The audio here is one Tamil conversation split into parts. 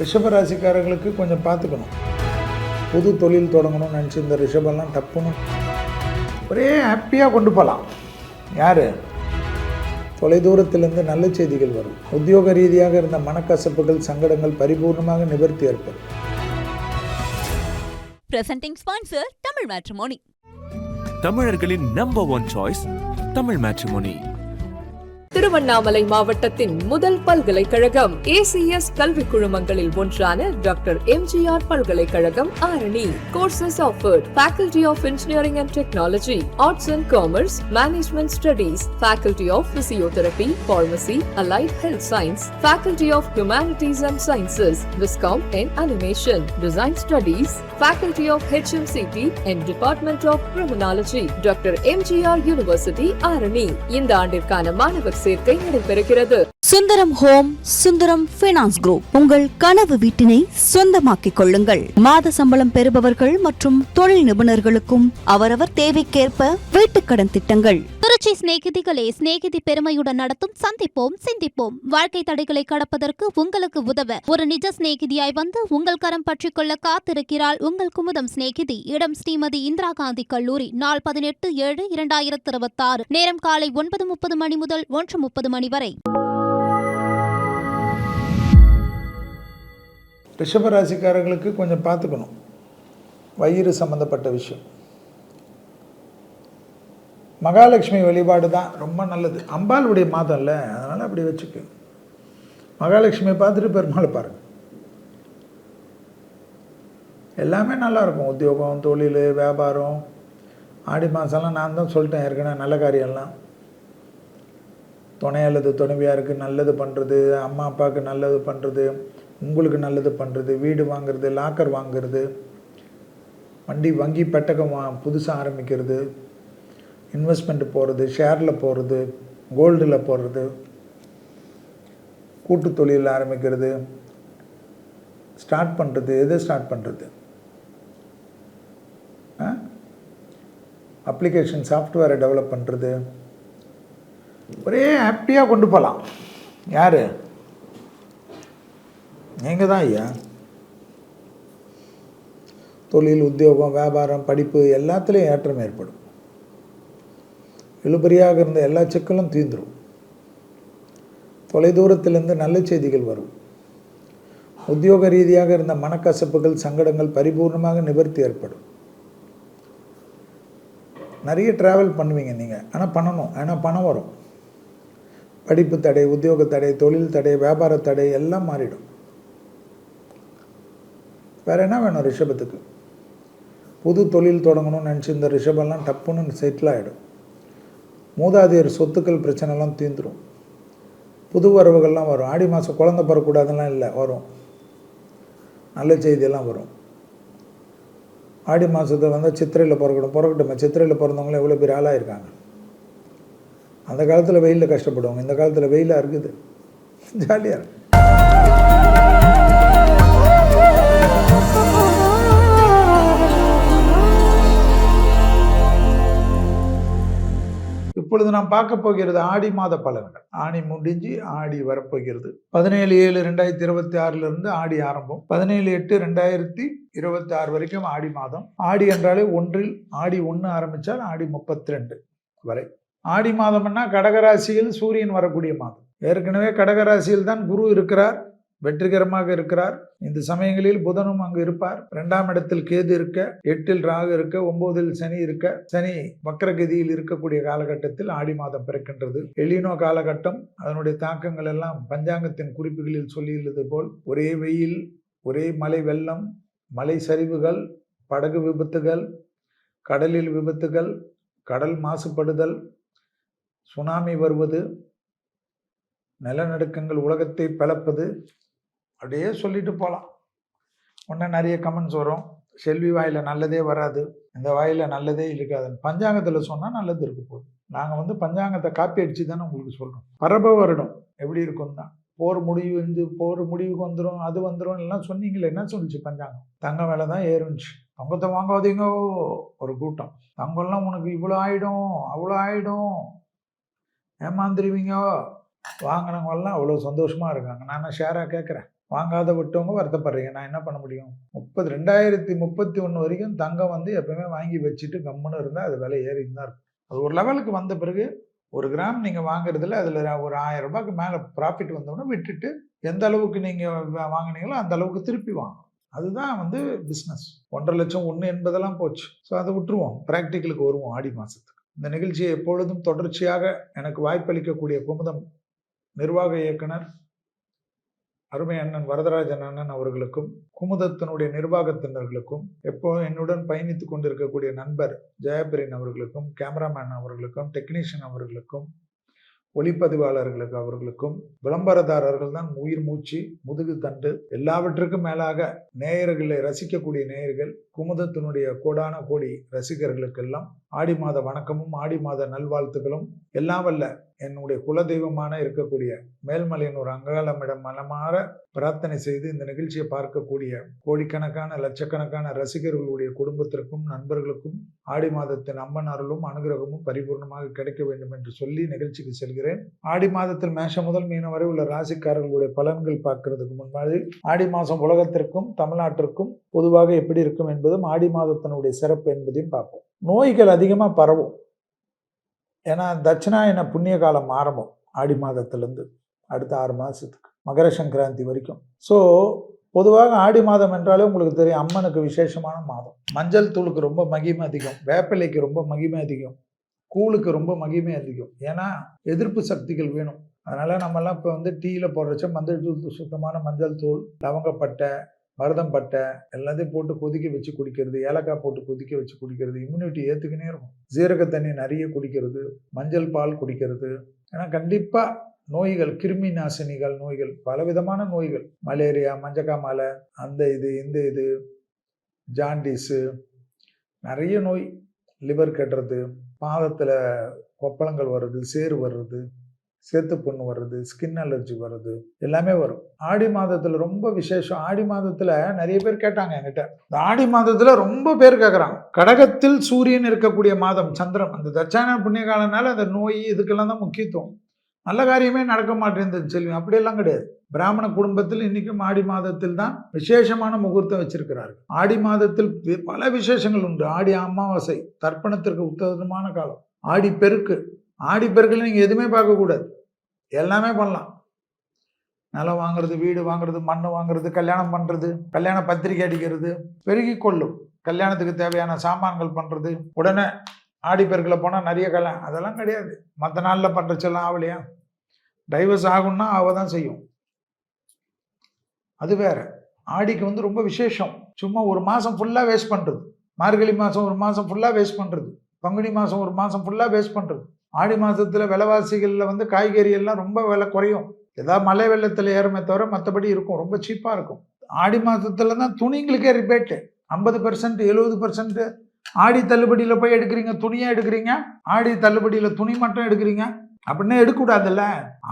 ரிஷபராசிக்காரர்களுக்கு கொஞ்சம் பார்த்துக்கணும். புது தொழில் தொடங்கணும்னு நினச்சி இந்த ரிஷபெல்லாம் டப்புன்னு ஒரே ஹாப்பியாக கொண்டு போகலாம். யார்? தொலைதூரத்திலிருந்து நல்ல செய்திகள் வரும். உத்தியோக ரீதியாக இருந்த மனக்கசப்புகள், சங்கடங்கள் பரிபூர்ணமாக நிவர்த்தி ஏற்படும். Presenting sponsor Tamil matrimony. தமிழர்களின் number 1 choice Tamil matrimony. Tiruvannamalai மாவட்டத்தின் முதல் பல்கலைக்கழகம் ஏசிஎஸ் கல்வி குழுமங்களில் ஒன்றான டாக்டர் எம்ஜிஆர் பல்கலைக்கழகம் Arani. Courses offered: Faculty of Engineering and Technology, Arts and Commerce, Management Studies, Faculty of Physiotherapy, Pharmacy, Allied Health Science, Faculty of Humanities and Sciences, Viscom and Animation, Design Studies, Faculty of HMCT and Department of Criminology, doctor MGR university Arani. இந்த ஆண்டிற்கான மாணவர் சேர்க்கை நடைபெறுகிறது. Sundaram home, Sundaram finance group. உங்கள் கனவு வீட்டினை சொந்தமாக்கிக் கொள்ளுங்கள். மாத சம்பளம் பெறுபவர்கள் மற்றும் தொழில் நிபுணர்களுக்கும் அவரவர் தேவைக்கேற்ப வீட்டுக்கடன் திட்டங்கள். திருச்சி சிநேகிதிகளே, சிநேகிதி பெருமையுடன் நடத்தும் சந்திப்போம் சிந்திப்போம். வாழ்க்கை தடைகளை கடப்பதற்கு உங்களுக்கு உதவ ஒரு நிஜ சிநேகிதியாய் வந்து உங்கள் கரம் பற்றிக் கொள்ள காத்திருக்கிறாள் உங்கள் குமுதம் சிநேகிதி. இடம்: ஸ்ரீமதி இந்திரா காந்தி கல்லூரி. நாள்: 18/7/2026. நேரம்: காலை 9:30 மணி முதல் 1:30 மணி வரை. ரிஷபராசிக்காரர்களுக்கு கொஞ்சம் பார்த்துக்கணும். வயிறு சம்மந்தப்பட்ட விஷயம். மகாலட்சுமி வழிபாடு தான் ரொம்ப நல்லது. அம்பாளுடைய மாதம் இல்லை, அதனால் அப்படி வச்சுக்க. மகாலட்சுமியை பார்த்துட்டு பெருமாளை பாருங்கள். எல்லாமே நல்லாயிருக்கும். உத்தியோகம், தொழில், வியாபாரம். ஆடி மாதம்லாம் நான் தான் சொல்லிட்டேன் ஏற்கனவே, நல்ல காரியம்லாம். துணை அல்லது துணைவியாருக்கு நல்லது பண்ணுறது, அம்மா அப்பாவுக்கு நல்லது பண்ணுறது, உங்களுக்கு நல்லது பண்ணுறது, வீடு வாங்கிறது, லாக்கர் வாங்கிறது, வங்கி பெட்டகம் புதுசாக ஆரம்பிக்கிறது, இன்வெஸ்ட்மெண்ட்டு போகிறது, ஷேரில் போகிறது, கோல்டில் போடுறது, கூட்டு தொழில் ஆரம்பிக்கிறது, ஸ்டார்ட் பண்ணுறது. எதை ஸ்டார்ட் பண்ணுறது? அப்ளிகேஷன் சாஃப்ட்வேரை டெவலப் பண்ணுறது. ஒரே ஹாப்பியாக கொண்டு போகலாம். யார்? நீங்கள் தான் ஐயா. தொழில், உத்தியோகம், வியாபாரம், படிப்பு எல்லாத்துலேயும் ஏற்றம் ஏற்படும். இழுபறியாக இருந்த எல்லா சிக்கலும் தீர்ந்துடும். தொலைதூரத்திலிருந்து நல்ல செய்திகள் வரும். உத்தியோக ரீதியாக இருந்த மனக்கசப்புகள், சங்கடங்கள் பரிபூர்ணமாக நிவர்த்தி ஏற்படும். நிறைய ட்ராவல் பண்ணுவீங்க நீங்கள், ஆனால் பண்ணணும். ஆனால் பணம் வரும். படிப்பு தடை, உத்தியோக தடை, தொழில் தடை, வியாபார தடை எல்லாம் மாறிடும். வேறு என்ன வேணும் ரிஷபத்துக்கு? புது தொழில் தொடங்கணும்னு நினச்சி இந்த ரிஷபெல்லாம் டப்புன்னு செட்டில் ஆகிடும். மூதாதையர் சொத்துக்கள் பிரச்சனைலாம் தீர்ந்துடும். புது வரவுகள்லாம் வரும். ஆடி மாதம் குழந்தை பெறக்கூடாதுலாம் இல்லை, வரும். நல்ல செய்தியெல்லாம் வரும். ஆடி மாதத்தை வந்தால் சித்திரையில் பிறக்கட்டும். சித்திரையில் பிறந்தவங்களும் எவ்வளோ பேர் ஆளாக இருக்காங்க. அந்த காலத்தில் வெயிலில் கஷ்டப்படுவாங்க, இந்த காலத்தில் வெயிலாக இருக்குது, ஜாலியாக இருக்கு. இப்பொழுது நாம் பார்க்க போகிறது ஆடி மாத பலன்கள். ஆணி முடிஞ்சு ஆடி வரப்போகிறது. 17/7/2026 ஆடி ஆரம்பம். 17/8/2026 வரைக்கும் ஆடி மாதம். ஆடி என்றாலே ஒன்றில் ஆடி 1 ஆரம்பித்தால் ஆடி 32 வரை. ஆடி மாதம்னா கடகராசியில் சூரியன் வரக்கூடிய மாதம். ஏற்கனவே கடகராசியில் தான் குரு இருக்கிறார், வெற்றிகரமாக இருக்கிறார். இந்த சமயங்களில் புதனும் அங்கு இருப்பார். 2ஆம் இடத்தில் கேது இருக்க, 8இல் ராகு இருக்க, 9இல் சனி இருக்க, சனி வக்ரகதியில் இருக்கக்கூடிய காலகட்டத்தில் ஆடி மாதம் பிறக்கின்றது. எலினோ காலகட்டம். அதனுடைய தாக்கங்கள் எல்லாம் பஞ்சாங்கத்தின் குறிப்புகளில் சொல்லியுள்ளது போல் ஒரே வெயில், ஒரே மலை வெள்ளம், மலை சரிவுகள், படகு விபத்துகள், கடலில் விபத்துகள், கடல் மாசுபடுதல், சுனாமி வருவது, நிலநடுக்கங்கள் உலகத்தை பிளப்பது, அப்படியே சொல்லிட்டு போகலாம். உடனே நிறைய கமெண்ட்ஸ் வரும். செல்வி வாயில் நல்லதே வராது, இந்த வாயில் நல்லதே இருக்காதுன்னு. பஞ்சாங்கத்தில் சொன்னால் நல்லது இருக்க போகுது. நாங்கள் பஞ்சாங்கத்தை காப்பி அடித்து தானே உங்களுக்கு சொல்கிறோம். பரப வருடம் எப்படி இருக்கும் தான். போர் முடிவுக்கு வந்துடும், அது வந்துடும் எல்லாம் சொன்னீங்களே. என்ன சொல்லிச்சு பஞ்சாங்கம்? தங்கம் விலை தான் ஏறுச்சு. தங்கத்தை வாங்காதீங்க ஒரு கூட்டம். தங்கம்லாம் உனக்கு இவ்வளோ ஆகிடும், அவ்வளோ ஆகிடும், ஏமாந்துருவீங்க. வாங்கினவங்கெல்லாம் அவ்வளோ சந்தோஷமாக இருக்காங்க. நான் ஷேராக கேட்குறேன். வாங்காத விட்டவங்க வருத்தப்படுறீங்க. நான் என்ன பண்ண முடியும்? 2031 வரைக்கும் தங்கம் வந்து எப்பவுமே வாங்கி வச்சுட்டு கம்முன்னு இருந்தால் அது விலை ஏறின்னு தான் இருக்கும். அது ஒரு லெவலுக்கு வந்த பிறகு 1 கிராம் நீங்கள் வாங்குறதுல அதில் ஒரு 1000 ரூபாய்க்கு மேலே ப்ராஃபிட் வந்தோடனே விட்டுட்டு எந்த அளவுக்கு நீங்கள் வாங்கினீங்களோ அந்த அளவுக்கு திருப்பி வாங்கணும். அதுதான் வந்து பிஸ்னஸ். 1.5 லட்சம் 1 என்பதெல்லாம் போச்சு. ஸோ அதை விட்டுருவோம். ப்ராக்டிக்கலுக்கு வருவோம் ஆடி மாதத்துக்கு. இந்த நிகழ்ச்சியை எப்பொழுதும் தொடர்ச்சியாக எனக்கு வாய்ப்பளிக்கக்கூடிய குமுதம் நிர்வாக இயக்குனர் அருமை அண்ணன் வரதராஜன் அண்ணன் அவர்களுக்கும் குமுதத்தினுடைய நிர்வாகத்தினர்களுக்கும் எப்போதும் என்னுடன் பயணித்து கொண்டிருக்கக்கூடிய நண்பர் ஜெயபிரின் அவர்களுக்கும் கேமராமேன் அவர்களுக்கும் டெக்னீஷியன் அவர்களுக்கும் ஒளிப்பதிவாளர்களுக்கு அவர்களுக்கும் விளம்பரதாரர்கள் தான் உயிர் மூச்சு முதுகு தண்டு எல்லாவற்றுக்கும் மேலாக நேயர்களை ரசிக்கக்கூடிய நேயர்கள் குமுதத்தினுடைய கோடான கோடி ரசிகர்களுக்கெல்லாம் ஆடி மாத வணக்கமும் ஆடி மாத நல்வாழ்த்துக்களும் எல்லாம் வல்ல என்னுடைய குலதெய்வமான இருக்கக்கூடிய மேல்மலையனூர் அங்காளமிடம் மனமாற பிரார்த்தனை செய்து இந்த நிகழ்ச்சியை பார்க்கக்கூடிய கோடிக்கணக்கான லட்சக்கணக்கான ரசிகர்களுடைய குடும்பத்திற்கும் நண்பர்களுக்கும் ஆடி மாதத்தின் அம்மன் அருளும் அனுகிரகமும் பரிபூர்ணமாக கிடைக்க வேண்டும் என்று சொல்லி நிகழ்ச்சிக்கு செல்கிறேன். ஆடி மாதத்தில் மேஷம் முதல் மீனம் வரை உள்ள ராசிக்காரர்களுடைய பலன்கள் பார்க்கறதுக்கு முன்னாடி ஆடி மாதம் உலகத்திற்கும் தமிழ்நாட்டிற்கும் பொதுவாக எப்படி இருக்கும் என்பதும் ஆடி மாதத்தினுடைய சிறப்பு என்பதையும் பார்ப்போம். நோய்கள் அதிகமாக பரவும். ஏன்னா தட்சிணாயன புண்ணிய காலம் ஆரம்பம் ஆடி மாதத்திலேருந்து அடுத்த 6 மாதத்துக்கு மகர சங்கராந்தி வரைக்கும். ஸோ பொதுவாக ஆடி மாதம் என்றாலே உங்களுக்கு தெரியும் அம்மனுக்கு விசேஷமான மாதம். மஞ்சள் தூளுக்கு ரொம்ப மகிமை அதிகம், வேப்பிலைக்கு ரொம்ப மகிமை அதிகம், கூழுக்கு ரொம்ப மகிமை அதிகம். ஏன்னா எதிர்ப்பு சக்திகள் வேணும். அதனால் நம்மெல்லாம் இப்போ வந்து டீயில் போடுறச்ச மஞ்சள் தூள், சுத்தமான மஞ்சள் தூள், லவங்கப்பட்டை, மருதம் பட்டை எல்லாத்தையும் போட்டு கொதிக்க வச்சு குடிக்கிறது, ஏலக்காய் போட்டு கொதிக்க வச்சு குடிக்கிறது, இம்யூனிட்டி ஏற்றுக்கினே இருக்கும். சீரக தண்ணி நிறைய குடிக்கிறது, மஞ்சள் பால் குடிக்கிறது. ஏன்னா கண்டிப்பாக நோய்கள், கிருமி நாசினிகள் நோய்கள், பலவிதமான நோய்கள், மலேரியா, மஞ்சக்காமலை, அந்த இது இந்த இது, ஜாண்டிஸு, நிறைய நோய், லிவர் கட்டுறது, பாதத்தில் கொப்பளங்கள் வர்றது, சேறு வர்றது, சேத்து புண்ணு வர்றது, ஸ்கின் அலர்ஜி வர்றது, எல்லாமே வரும். ஆடி மாதத்தில் ரொம்ப விசேஷம். ஆடி மாதத்தில் நிறைய பேர் கேட்டாங்க என்கிட்ட. இந்த ஆடி மாதத்தில் ரொம்ப பேர் கேட்குறாங்க. கடகத்தில் சூரியன் இருக்கக்கூடிய மாதம் சந்திரன். அந்த தட்சாயன புண்ணிய காலனால அந்த நோய் இதுக்கெல்லாம் தான் முக்கியத்துவம். நல்ல காரியமே நடக்க மாட்டேங்குது செல்வி. அப்படியெல்லாம் கிடையாது. பிராமண குடும்பத்தில் இன்னைக்கும் ஆடி மாதத்தில் தான் விசேஷமான முகூர்த்தம் வச்சிருக்கிறார்கள். ஆடி மாதத்தில் பல விசேஷங்கள் உண்டு. ஆடி அமாவாசை தர்ப்பணத்திற்கு உத்தமமான காலம். ஆடி பெருக்கு, ஆடி பெருக்கில் நீங்கள் எதுவுமே பார்க்கக்கூடாது, எல்லாமே பண்ணலாம். நிலம் வாங்குறது, வீடு வாங்குறது, மண் வாங்குறது, கல்யாணம் பண்ணுறது, கல்யாண பத்திரிகை அடிக்கிறது, பெருகி கொள்ளும். கல்யாணத்துக்கு தேவையான சாமான்கள் பண்ணுறது, உடனே ஆடி பெருக்கில் போனால் நிறைய கல்யாணம், அதெல்லாம் கிடையாது. மற்ற நாளில் பண்ணுறச்செல்லாம் ஆகலையா? டைவர்ஸ் ஆகும்னா அவ தான் செய்யும், அது வேற. ஆடிக்கு வந்து ரொம்ப விசேஷம். சும்மா ஒரு மாதம் ஃபுல்லாக வேஸ்ட் பண்ணுறது, மார்கழி மாதம் ஒரு மாதம் ஃபுல்லாக வேஸ்ட் பண்ணுறது, பங்குனி மாதம் ஒரு மாதம் ஃபுல்லாக வேஸ்ட் பண்ணுறது. ஆடி மாதத்தில் விலைவாசிகளில் வந்து காய்கறி எல்லாம் ரொம்ப விலை குறையும். ஏதாவது மழை வெள்ளத்தில் ஏறுமே தவிர மற்றபடி இருக்கும், ரொம்ப சீப்பாக இருக்கும். ஆடி மாதத்தில் தான் துணிங்களுக்கே ரிபேட்டு 50%, 70%. ஆடி தள்ளுபடியில் போய் எடுக்கிறீங்க, துணியாக எடுக்கிறீங்க, ஆடி தள்ளுபடியில் துணி மட்டும் எடுக்கிறீங்க, அப்படின்னா எடுக்கக்கூடாதுல்ல.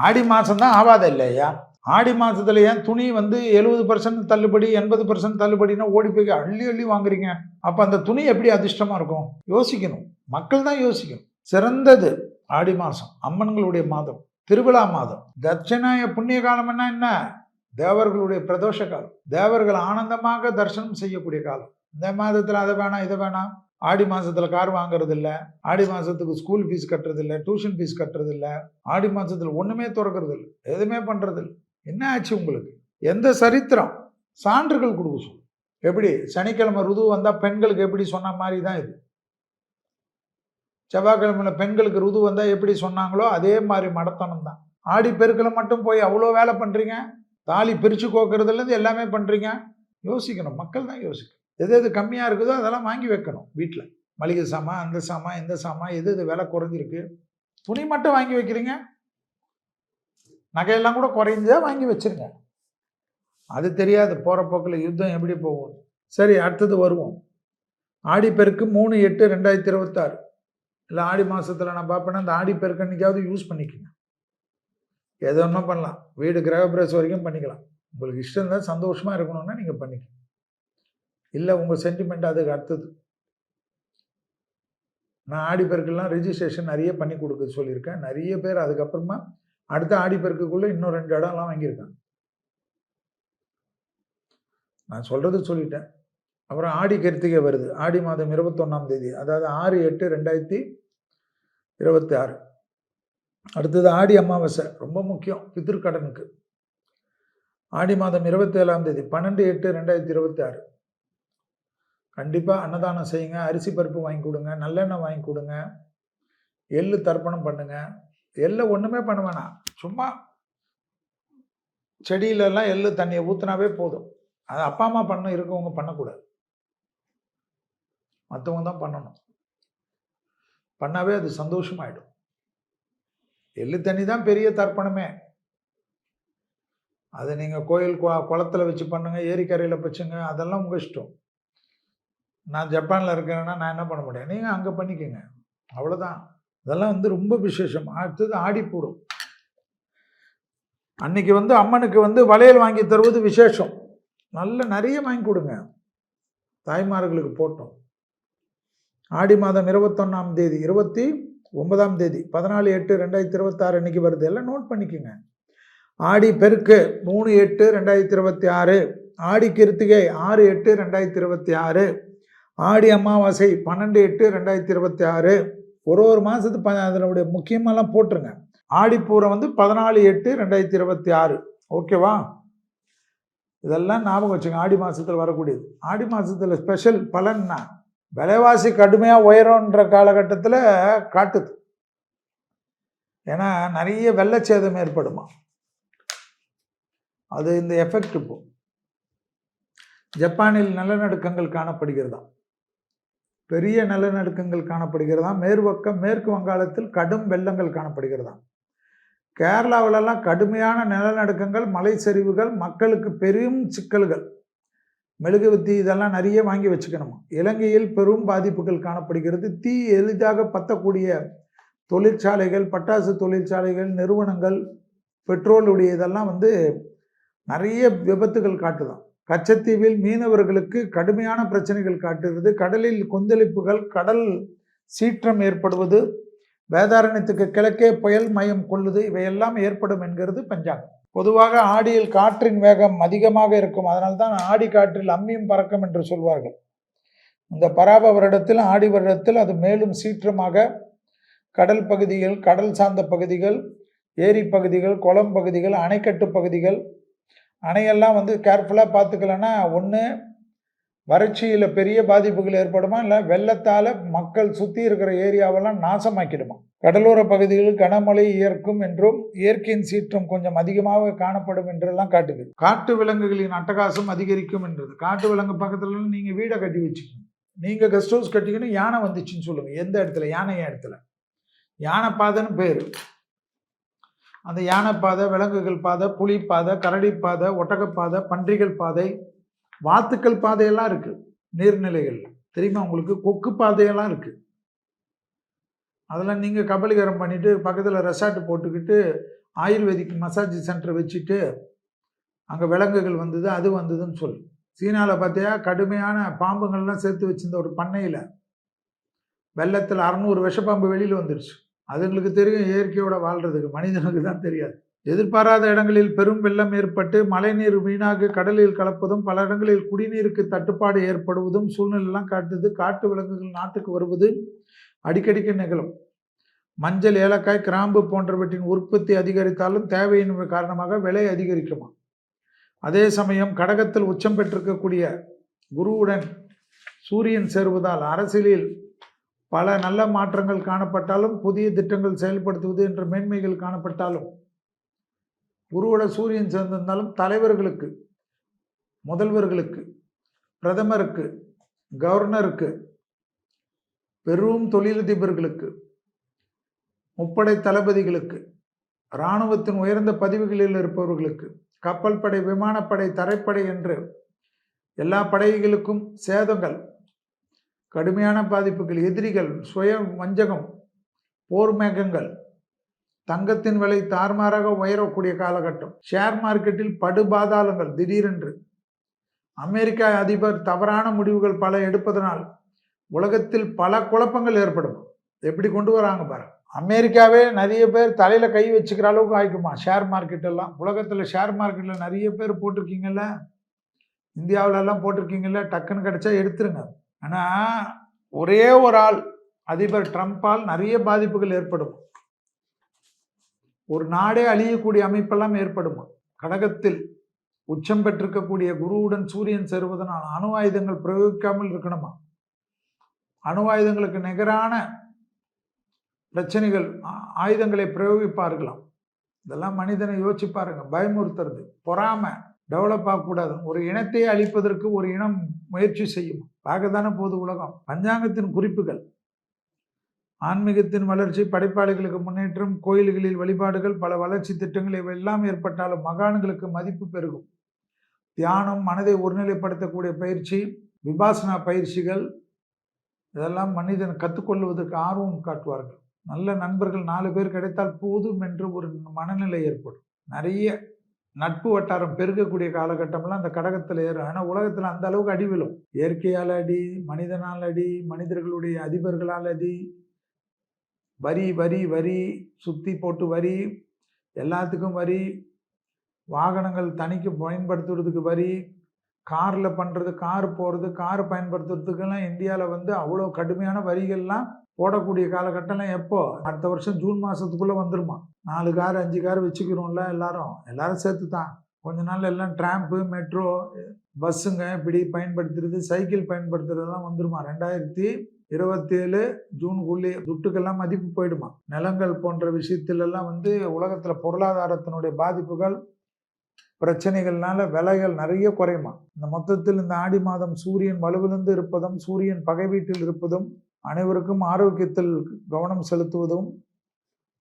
ஆடி மாதம் தான் ஆகாத இல்லையா? ஆடி மாதத்துல ஏன் துணி வந்து 70% தள்ளுபடி 80% தள்ளுபடினா ஓடி போய் அள்ளி அள்ளி வாங்குறீங்க? அப்போ அந்த துணி எப்படி அதிர்ஷ்டமாக இருக்கும்? யோசிக்கணும், மக்கள் தான் யோசிக்கணும். சிறந்தது ஆடி மாதம், அம்மன்களுடைய மாதம், திருவிழா மாதம். தட்சிணாய புண்ணிய காலம்னா என்ன? தேவர்களுடைய பிரதோஷ காலம். தேவர்கள் ஆனந்தமாக தரிசனம் செய்யக்கூடிய காலம். இந்த மாதத்தில் அதை வேணாம் இதை வேணாம். ஆடி மாதத்தில் கார் வாங்குறது இல்லை, ஆடி மாதத்துக்கு ஸ்கூல் ஃபீஸ் கட்டுறது இல்லை, டியூஷன் ஃபீஸ் கட்டுறது இல்லை, ஆடி மாதத்தில் ஒன்றுமே திறக்கிறது இல்லை, எதுவுமே பண்ணுறது இல்லை. என்ன ஆச்சு உங்களுக்கு? எந்த சரித்திரம்? சான்றுகள் கொடுக்க சொல்லு. எப்படி சனிக்கிழமை ருது வந்தால் பெண்களுக்கு எப்படி சொன்ன மாதிரி தான் இது. செவ்வாய்க்கிழமையில் பெண்களுக்கு ருது வந்தால் எப்படி சொன்னாங்களோ அதே மாதிரி மடத்தனம் தான். ஆடி பெருக்கில் மட்டும் போய் அவ்வளோ வேலை பண்ணுறீங்க, தாலி பிரித்து கோக்கிறதுலேருந்து எல்லாமே பண்ணுறீங்க. யோசிக்கணும், மக்கள் தான் யோசிக்கணும். எது எது கம்மியாக இருக்குதோ அதெல்லாம் வாங்கி வைக்கணும் வீட்டில். மளிகை சாமான், அந்த சாமான், இந்த சாமான், எது எது விலை குறைஞ்சிருக்கு. துணி மட்டும் வாங்கி வைக்கிறீங்க, நகையெல்லாம் கூட குறைஞ்சா வாங்கி வச்சுருங்க. அது தெரியாது போகிற போக்கில் யுத்தம் எப்படி போகும். சரி, அடுத்தது வருவோம். ஆடி பெருக்கு 3/8/2026 இல்லை ஆடி மாதத்தில் நான் பார்ப்பேன்னா அந்த ஆடி பெருக்கு அன்றைக்காவது யூஸ் பண்ணிக்கோங்க. எது ஒன்றா பண்ணலாம், வீடு கிரகப்பிரவேசம் வரைக்கும் பண்ணிக்கலாம். உங்களுக்கு இஷ்டம் தான், சந்தோஷமாக இருக்கணும்னா நீங்கள் பண்ணிக்கலாம். இல்லை உங்கள் சென்டிமெண்ட் அதுக்கு அடுத்தது. நான் ஆடி பெருக்கெல்லாம் ரிஜிஸ்ட்ரேஷன் நிறைய பண்ணி கொடுக்க சொல்லியிருக்கேன். நிறைய பேர் அதுக்கப்புறமா அடுத்த ஆடி பெருக்குக்குள்ளே இன்னும் 2 இடம்லாம் வாங்கியிருக்காங்க. நான் சொல்கிறது சொல்லிட்டேன். அப்புறம் ஆடி கிருத்திகை வருது. ஆடி மாதம் 21ஆம் தேதி, அதாவது 6/8/2026. அடுத்தது ஆடி அமாவாசை, ரொம்ப முக்கியம் பித்ருக்கடனுக்கு. ஆடி மாதம் 27ஆம் தேதி 12/8/2026. கண்டிப்பாக அன்னதானம் செய்யுங்க, அரிசி பருப்பு வாங்கி கொடுங்க, நல்லெண்ணெய் வாங்கி கொடுங்க, எள்ளு தர்ப்பணம் பண்ணுங்க. எள்ளு ஒன்றுமே பண்ண வேணாம், சும்மா செடியிலெல்லாம் எள்ளு தண்ணியை ஊற்றினாவே போதும். அது அப்பா அம்மா இருக்கவங்க பண்ணக்கூடாது, மற்றவங்க தான் பண்ணணும். பண்ணாவே அது சந்தோஷமாயிடும். எள்ளு தண்ணி தான் பெரிய தர்ப்பணமே. அதை நீங்கள் கோயில் குளத்தில் வச்சு பண்ணுங்க, ஏரிக்கரையில் வச்சுங்க, அதெல்லாம் உங்கள் இஷ்டம். நான் ஜப்பானில் இருக்கிறேன்னா நான் என்ன பண்ண முடியும், நீங்கள் அங்கே பண்ணிக்கோங்க, அவ்வளோதான். இதெல்லாம் ரொம்ப விசேஷம். அடுத்தது ஆடிப்பூரம். அன்னைக்கு அம்மனுக்கு வளையல் வாங்கி தருவது விசேஷம். நிறைய வாங்கி கொடுங்க, தாய்மார்களுக்கு போட்டோம். ஆடி மாதம் 21ஆம் தேதி 29ஆம் தேதி 14/8/2026 அன்னைக்கு வருது. எல்லாம் நோட் பண்ணிக்கோங்க. ஆடி பெருக்கு 3/8/2026, ஆடி கிருத்திகை 6/8/2026, ஆடி அமாவாசை 12/8/2026. ஒரு மாதத்துக்கு அதனுடைய முக்கியமெல்லாம் போட்டுருங்க. ஆடிப்பூரம் 14/8/2026. ஓகேவா? இதெல்லாம் ஞாபகம் வச்சுங்க. ஆடி மாதத்தில் வரக்கூடியது. ஆடி மாதத்தில் ஸ்பெஷல் பலன்னா, விலைவாசி கடுமையாக உயரன்ற காலகட்டத்தில் காட்டுது. ஏன்னா நிறைய வெள்ளச்சேதம் ஏற்படுமா, அது இந்த எஃபெக்ட். இப்போ ஜப்பானில் நிலநடுக்கங்கள் காணப்படுகிறதா, பெரிய நிலநடுக்கங்கள் காணப்படுகிறதா. மேற்கு வங்காளத்தில் கடும் வெள்ளங்கள் காணப்படுகிறதா. கேரளாவிலெல்லாம் கடுமையான நிலநடுக்கங்கள், மலை சரிவுகள், மக்களுக்கு பெரும் சிக்கல்கள். மெழுகுவத்தி இதெல்லாம் நிறைய வாங்கி வச்சுக்கணுமா. இலங்கையில் பெரும் பாதிப்புகள் காணப்படுகிறது. தீ எளிதாக பற்றக்கூடிய தொழிற்சாலைகள், பட்டாசு தொழிற்சாலைகள், நிறுவனங்கள், பெட்ரோலுடைய இதெல்லாம் நிறைய விபத்துகள் காட்டுதான். கச்சத்தீவில் மீனவர்களுக்கு கடுமையான பிரச்சனைகள் காட்டுகிறது. கடலில் கொந்தளிப்புகள், கடல் சீற்றம் ஏற்படுவது, வேதாரண்யத்துக்கு கிழக்கே புயல் மையம் கொள்ளுது, இவையெல்லாம் ஏற்படும் என்கிறது பஞ்சாங்கம். பொதுவாக ஆடியில் காற்றின் வேகம் அதிகமாக இருக்கும். அதனால்தான் ஆடி காற்றில் அம்மியும் பறக்கும் என்று சொல்வார்கள். இந்த பராப வருடத்தில், ஆடி வருடத்தில் அது மேலும் சீற்றமாக கடல் பகுதிகள், கடல் சார்ந்த பகுதிகள், ஏரி பகுதிகள், குளம் பகுதிகள், அணைக்கட்டு பகுதிகள், அணையெல்லாம் கேர்ஃபுல்லாக பார்த்துக்கலன்னா ஒன்று வறட்சியில் பெரிய பாதிப்புகள் ஏற்படுமா, இல்லை வெள்ளத்தால் மக்கள் சுற்றி இருக்கிற ஏரியாவெல்லாம் நாசமாக்கிடுமா. கடலோர பகுதிகளில் கனமழை இயற்கும் என்றும் இயற்கையின் சீற்றம் கொஞ்சம் அதிகமாக காணப்படும் என்றெல்லாம் காட்டுது. காட்டு விலங்குகளின் அட்டகாசம் அதிகரிக்கும் என்றது. காட்டு விலங்கு பக்கத்துல நீங்கள் வீடை கட்டி வச்சுக்கணும். நீங்கள் கெஸ்ட் ஹவுஸ் கட்டிக்கணும். யானை வந்துச்சுன்னு சொல்லுங்கள். எந்த இடத்துல? யானை இடத்துல. யானை பாதைன்னு பேர். அந்த யானை பாதை, விலங்குகள் பாதை, புலி பாதை, கரடி பாதை, ஒட்டகப்பாதை, பன்றிகள் பாதை, வாத்துக்கள் பாதையெல்லாம் இருக்குது. நீர்நிலைகள் தெரியுமா உங்களுக்கு? கொக்கு பாதையெல்லாம் இருக்குது. அதெல்லாம் நீங்கள் கபலீகரம் பண்ணிவிட்டு பக்கத்தில் ரெசார்ட் போட்டுக்கிட்டு ஆயுர்வேதிக் மசாஜ் சென்டர் வச்சுட்டு அங்கே விலங்குகள் வந்தது, அது வந்ததுன்னு சொல்லு. சீனாவில் பார்த்தியா கடுமையான பாம்புங்கள்லாம் சேர்த்து வச்சிருந்த ஒரு பண்ணையில் வெள்ளத்தில் 600 விஷப்பாம்பு வெளியில் வந்துடுச்சு. அதுங்களுக்கு தெரியும் இயற்கையோட வாழ்கிறதுக்கு, மனிதனுக்கு தான் தெரியாது. எதிர்பாராத இடங்களில் பெரும் வெள்ளம் ஏற்பட்டு மழைநீர் வீணாக கடலில் கலப்பதும், பல இடங்களில் குடிநீருக்கு தட்டுப்பாடு ஏற்படுவதும் சூழ்நிலையெல்லாம் காட்டுது. காட்டு விலங்குகள் நாட்டுக்கு வருவது அடிக்கடிக்கு நிகழும். மஞ்சள், ஏலக்காய், கிராம்பு போன்றவற்றின் உற்பத்தி அதிகரித்தாலும் தேவையின் காரணமாக விலை அதிகரிக்குமா. அதே சமயம் கடகத்தில் உச்சம் பெற்றிருக்கக்கூடிய குருவுடன் சூரியன் சேருவதால் அரசியலில் பல நல்ல மாற்றங்கள் காணப்பட்டாலும், புதிய திட்டங்கள் செயல்படுத்துவது என்ற மேன்மைகள் காணப்பட்டாலும், குருவோட சூரியன் சேர்ந்திருந்தாலும் தலைவர்களுக்கு, முதல்வர்களுக்கு, பிரதமருக்கு, கவர்னருக்கு, பெரும் தொழிலதிபர்களுக்கு, முப்படை தளபதிகளுக்கு, இராணுவத்தின் உயர்ந்த பதவிகளில் இருப்பவர்களுக்கு, கப்பல் படை, விமானப்படை, தரைப்படை என்று எல்லா படைகளுக்கும் சேதங்கள், கடுமையான பாதிப்புகள், எதிரிகள், சுய வஞ்சகம், போர் மேகங்கள், தங்கத்தின் விலை தாறுமாறாக உயரக்கூடிய காலகட்டம், ஷேர் மார்க்கெட்டில் படுபாதாளங்கள் திடீரென்று, அமெரிக்கா அதிபர் தவறான முடிவுகள் பல எடுப்பதனால் உலகத்தில் பல குழப்பங்கள் ஏற்படும். எப்படி கொண்டு வராங்க பாருங்க. அமெரிக்காவே நிறைய பேர் தலையில் கை வச்சுக்கிற அளவுக்கு ஆயிக்குமா ஷேர் மார்க்கெட் எல்லாம். உலகத்தில் ஷேர் மார்க்கெட்டில் நிறைய பேர் போட்டிருக்கீங்கல்ல, இந்தியாவிலெல்லாம் போட்டிருக்கீங்கல்ல, டக்குன்னு கிடைச்சா எடுத்துருங்க. ஆனால் ஒரே ஒரு ஆள் அதிபர் ட்ரம்ப்பால் நிறைய பாதிப்புகள் ஏற்படும். ஒரு நாடே அழியக்கூடிய அமைப்பெல்லாம் ஏற்படுமா. கடகத்தில் உச்சம் பெற்றிருக்கக்கூடிய குருவுடன் சூரியன் சேருவதனால் அணு ஆயுதங்கள் பிரயோகிக்காமல் இருக்கணுமா. அணு ஆயுதங்களுக்கு நிகரான பிரச்சனைகள், ஆயுதங்களை பிரயோகிப்பார்களாம். இதெல்லாம் மனிதனை யோசிச்சு பாருங்க. பயமுறுத்துறது, பொறாமை டெவலப் ஆகக்கூடாது. ஒரு இனத்தையே அழிப்பதற்கு ஒரு இனம் முயற்சி செய்யும். பார்க்கத்தானே போது உலகம். பஞ்சாங்கத்தின் குறிப்புகள், ஆன்மீகத்தின் வளர்ச்சி, படைப்பாளிகளுக்கு முன்னேற்றம், கோயில்களில் வழிபாடுகள், பல வளர்ச்சி திட்டங்கள் இவையெல்லாம் ஏற்பட்டாலும் மகான்களுக்கு மதிப்பு பெருகும். தியானம், மனதை ஒருநிலைப்படுத்தக்கூடிய பயிற்சி, விபாசனா பயிற்சிகள், இதெல்லாம் மனிதன் கற்றுக்கொள்வதற்கு ஆர்வம் காட்டுவார்கள். நல்ல நண்பர்கள் 4 பேர் கிடைத்தால் போதும் என்று ஒரு மனநிலை ஏற்படும். நிறைய நட்பு வட்டாரம் பெருகக்கூடிய காலகட்டம்லாம் அந்த கடகத்தில் ஏறும். ஏன்னா உலகத்தில் அந்த அளவுக்கு அடி விழும். இயற்கையால் அடி, மனிதனால் அடி, மனிதர்களுடைய அதிபர்களால் அடி, வரி வரி வரி, சுற்றி போட்டு வரி, எல்லாத்துக்கும் வரி, வாகனங்கள் தனிக்கு பயன்படுத்துறதுக்கு வரி, காரில் பண்ணுறது, கார் போகிறது, கார் பயன்படுத்துறதுக்கெல்லாம் இந்தியாவில் அவ்வளோ கடுமையான வரிகள்லாம் போடக்கூடிய காலகட்டம்லாம் எப்போ? அடுத்த வருஷம் ஜூன் மாதத்துக்குள்ளே வந்துருமா. 4 கார் 5 கார் வச்சுக்கிறோம்ல எல்லாரும் சேர்த்து தான். கொஞ்ச நாள் எல்லாம் ட்ராம்பு, மெட்ரோ, பஸ்ஸுங்க இப்படி பயன்படுத்துறது, சைக்கிள் பயன்படுத்துறதுலாம் வந்துருமா. 2027 ஜூனுக்குள்ளே துட்டுக்கெல்லாம் மதிப்பு போயிடுமா. நிலங்கள் போன்ற விஷயத்திலெல்லாம் உலகத்தில் பொருளாதாரத்தினுடைய பாதிப்புகள், பிரச்சனைகள்னால விலைகள் நிறைய குறையுமா. இந்த மொத்தத்தில் இந்த ஆடி மாதம் சூரியன் வலுவிழந்து இருப்பதும், சூரியன் பகை வீட்டில் இருப்பதும், அனைவருக்கும் ஆரோக்கியத்தில் கவனம் செலுத்துவதும்,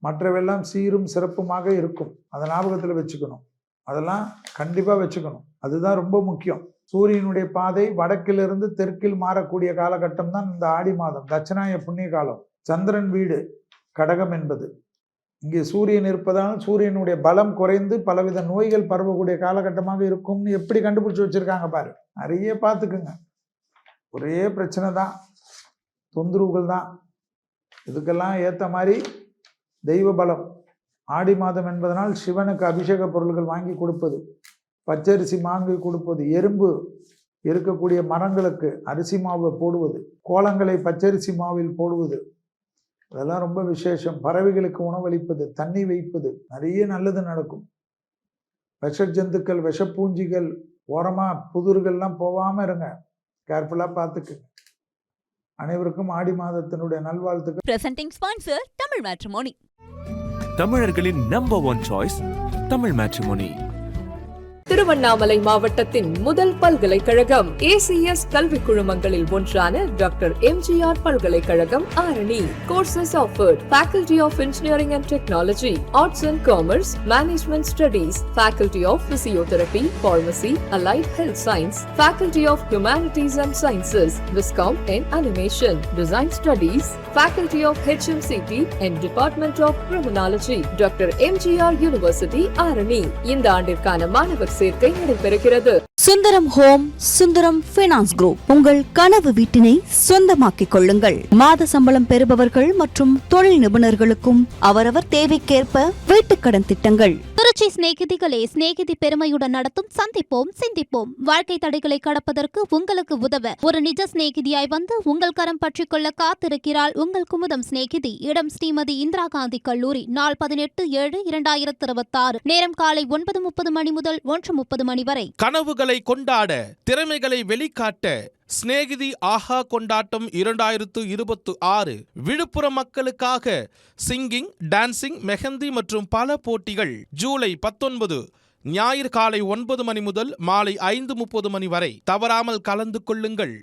மற்றவெல்லாம் சீரும் சிறப்புமாக இருக்கும். அதை ஞாபகத்தில் வச்சுக்கணும். அதெல்லாம் கண்டிப்பாக வச்சுக்கணும். அதுதான் ரொம்ப முக்கியம். சூரியனுடைய பாதை வடக்கிலிருந்து தெற்கில் மாறக்கூடிய காலகட்டம் தான் இந்த ஆடி மாதம், தட்சிணாய புண்ணிய காலம். சந்திரன் வீடு கடகம் என்பது. இங்கே சூரியன் இருப்பதால் சூரியனுடைய பலம் குறைந்து பலவித நோய்கள் பரவக்கூடிய காலகட்டமாக இருக்கும்னு எப்படி கண்டுபிடிச்சி வச்சிருக்காங்க பாரு. நிறைய பார்த்துக்குங்க. ஒரே பிரச்சனை தான், தொந்தரவுகள் தான். இதுக்கெல்லாம் ஏற்ற மாதிரி தெய்வ பலம். ஆடி மாதம் என்பதனால் சிவனுக்கு அபிஷேக பொருள்கள் வாங்கி கொடுப்பது, பச்சரிசி வாங்கி கொடுப்பது, எறும்பு இருக்கக்கூடிய மரங்களுக்கு அரிசி மாவு போடுவது, கோலங்களை பச்சரிசி மாவில் போடுவது, அதெல்லாம் ரொம்ப விசேஷம். பறவைகளுக்கு உணவளிப்பது, தண்ணி வைப்பது, நிறைய நல்லது நடக்கும். விஷ ஜந்துக்கள், விஷப்பூஞ்சிகள் ஓரமாக புதுர்கள்லாம் போகாமல் இருங்க. கேர்ஃபுல்லாக பார்த்துக்குங்க. அனைவருக்கும் ஆடி மாதத்தினுடைய நல்வாழ்த்துக்கள். Presenting sponsor Tamil matrimony. தமிழர்களின் number 1 choice Tamil matrimony. Tiruvannamalai மாவட்டத்தின் முதல் பல்கலைக்கழகம் ஏசிஎஸ் கல்வி குழுமங்களில் ஒன்றான டாக்டர் எம்ஜிஆர் பல்கலைக்கழகம் Arani. Courses offered: Faculty of Engineering and Technology, Arts and Commerce, Management Studies, Faculty of Physiotherapy, Pharmacy, Allied Health Science, Faculty of Humanities and Sciences, Viscom and Animation, Design Studies, Faculty of HMCT and Department of Criminology, doctor MGR university Arani. இந்த ஆண்டிற்கான மாணவர் சேர்க்கை நடைபெறுகிறது. Sundaram home, Sundaram finance group. உங்கள் கனவு வீட்டினை சொந்தமாக்கிக் கொள்ளுங்கள். மாத சம்பளம் பெறுபவர்கள் மற்றும் தொழில் நிபுணர்களுக்கும் அவரவர் தேவைக்கேற்ப வீட்டுக்கடன் திட்டங்கள். திருச்சி சிநேகிதிகளே, சிநேகிதி பெருமையுடன் நடத்தும் சந்திப்போம் சிந்திப்போம். வாழ்க்கை தடைகளை கடப்பதற்கு உங்களுக்கு உதவ ஒரு நிஜ சிநேகிதியாய் வந்து உங்கள் கரம் பற்றிக் கொள்ள காத்திருக்கிறாள் உங்கள் குமுதம் சிநேகிதி. இடம் ஸ்ரீமதி இந்திரா காந்தி கல்லூரி. நாள் 18/7/2026. நேரம் காலை 9:30 மணி முதல் 1:30 மணி வரை. கனவுகளை கொண்டாட, திறமைகளை வெளிக்காட்ட சிநேகிதி ஆஹா கொண்டாட்டம் 2026. விழுப்புரம் மக்களுக்காக சிங்கிங், டான்சிங், மெஹந்தி மற்றும் பல போட்டிகள். ஜூலை 19 ஞாயிறு காலை 9 மணி முதல் மாலை 5:30 மணி வரை. தவறாமல் கலந்து கொள்ளுங்கள்.